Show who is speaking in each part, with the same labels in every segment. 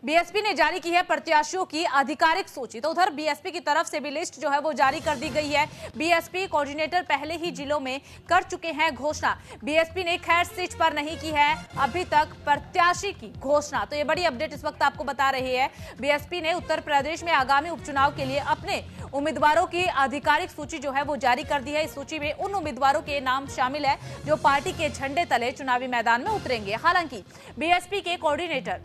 Speaker 1: BSP ने जारी की है प्रत्याशियों की आधिकारिक सूची। तो उधर बीएसपी की तरफ से भी लिस्ट जो है वो जारी कर दी गई है। बीएसपी कोऑर्डिनेटर पहले ही जिलों में कर चुके हैं घोषणा। बीएसपी ने खैर सीट पर नहीं की है अभी तक प्रत्याशी की घोषणा। तो ये बड़ी अपडेट इस वक्त आपको बता रही है। बीएसपी ने उत्तर प्रदेश में आगामी उपचुनाव के लिए अपने उम्मीदवारों की आधिकारिक सूची जो है वो जारी कर दी है। इस सूची में उन उम्मीदवारों के नाम शामिल है जो पार्टी के झंडे तले चुनावी मैदान में उतरेंगे। हालांकि बीएसपी के कोऑर्डिनेटर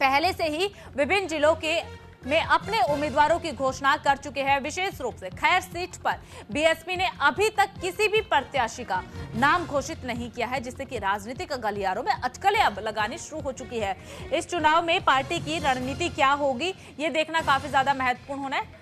Speaker 1: पहले से ही विभिन्न जिलों के में अपने उम्मीदवारों की घोषणा कर चुके हैं। विशेष रूप से खैर सीट पर बीएसपी ने अभी तक किसी भी प्रत्याशी का नाम घोषित नहीं किया है, जिससे कि राजनीतिक गलियारों में अटकलें अब लगानी शुरू हो चुकी है। इस चुनाव में पार्टी की रणनीति क्या होगी, ये देखना काफी ज्यादा महत्वपूर्ण होना है।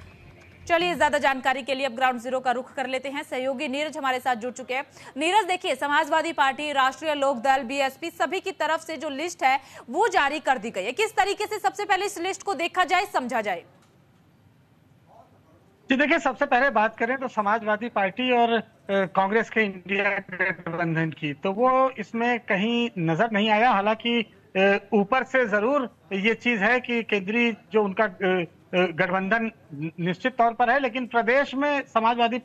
Speaker 1: चलिए ज्यादा जानकारी के लिए अब ग्राउंड जीरो का रुख कर लेते हैं। सहयोगी नीरज हमारे साथ जुड़ चुके हैं। नीरज, देखिए, समाजवादी पार्टी, राष्ट्रीय लोक दल, बीएसपी सभी की तरफ से जो लिस्ट है वो जारी कर दी गई है। किस तरीके से सबसे पहले इस लिस्ट को देखा जाए, समझा जाए?
Speaker 2: जी देखिए, सबसे पहले बात करें तो समाजवादी पार्टी और कांग्रेस के इंडिया गठबंधन की, तो वो इसमें कहीं नजर नहीं आया। हालांकि ऊपर से जरूर ये चीज है कि केंद्रीय जो उनका गठबंधन निश्चित तौर पर है, लेकिन प्रदेश में समाजवादी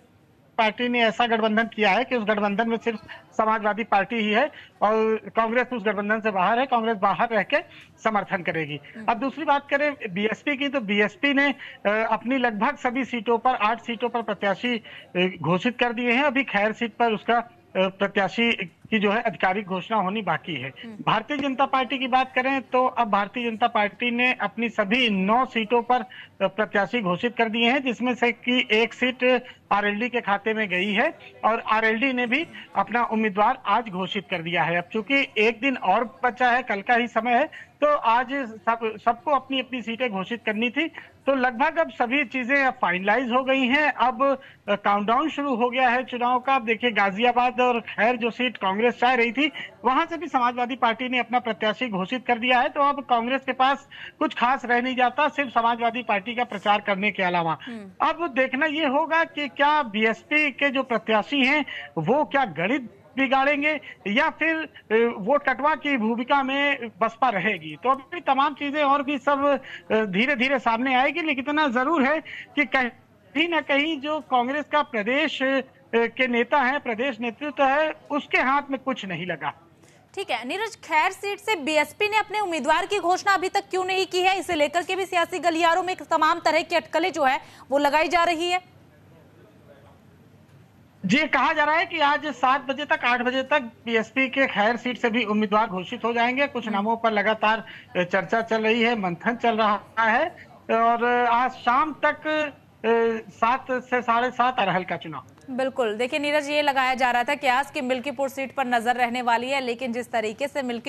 Speaker 2: पार्टी ने ऐसा गठबंधन किया है कि उस गठबंधन में सिर्फ समाजवादी पार्टी ही है और कांग्रेस उस गठबंधन से बाहर है। कांग्रेस बाहर रह के समर्थन करेगी। अब दूसरी बात करें बीएसपी की, तो बीएसपी ने अपनी लगभग सभी सीटों पर 8 सीटों पर प्रत्याशी घोषित कर दिए हैं। अभी खैर सीट पर उसका प्रत्याशी की जो है आधिकारिक घोषणा होनी बाकी है। भारतीय जनता पार्टी की बात करें तो अब भारतीय जनता पार्टी ने अपनी सभी 9 सीटों पर प्रत्याशी घोषित कर दिए हैं, जिसमें से कि एक सीट आरएलडी के खाते में गई है और आरएलडी ने भी अपना उम्मीदवार आज घोषित कर दिया है। अब चूंकि एक दिन और बचा है, कल का ही समय है, तो आज सबको अपनी अपनी सीटें घोषित करनी थी। तो लगभग अब सभी चीजें अब फाइनलाइज हो गई हैं। अब काउंटडाउन शुरू हो गया है चुनाव का। अब देखिए, गाजियाबाद और खैर जो सीट कांग्रेस चाह रही थी, वहां से भी समाजवादी पार्टी ने अपना प्रत्याशी घोषित कर दिया है। तो अब कांग्रेस के पास कुछ खास रह नहीं जाता, सिर्फ समाजवादी पार्टी का प्रचार करने के अलावा। अब देखना ये होगा कि क्या बीएसपी के जो प्रत्याशी हैं वो क्या गणित बिगाड़ेंगे या फिर वोट कटवा की भूमिका में बसपा रहेगी। तो अभी तमाम चीजें और भी सब धीरे धीरे सामने आएगी, लेकिन इतना जरूर है कि कहीं ना कहीं जो कांग्रेस का प्रदेश के नेता है, प्रदेश नेतृत्व है, उसके हाथ में कुछ नहीं लगा।
Speaker 1: ठीक है नीरज, खैर सीट से बीएसपी ने अपने उम्मीदवार की घोषणा अभी तक क्यों नहीं की है? इसे लेकर के भी सियासी गलियारों में तमाम तरह की अटकलें जो है वो लगाई जा रही है।
Speaker 2: जी, कहा जा रहा है कि आज 7 बजे तक 8 बजे तक बीएसपी के खैर सीट से भी उम्मीदवार घोषित हो जाएंगे। कुछ नामों पर लगातार चर्चा चल रही है, मंथन चल रहा है और आज शाम तक 7 से 7:30 अरहल का चुनाव।
Speaker 1: बिल्कुल, देखिए नीरज, ये लगाया जा रहा था कि आज की मिल्कीपुर सीट पर नजर रहने वाली है, लेकिन जिस तरीके से मिल्की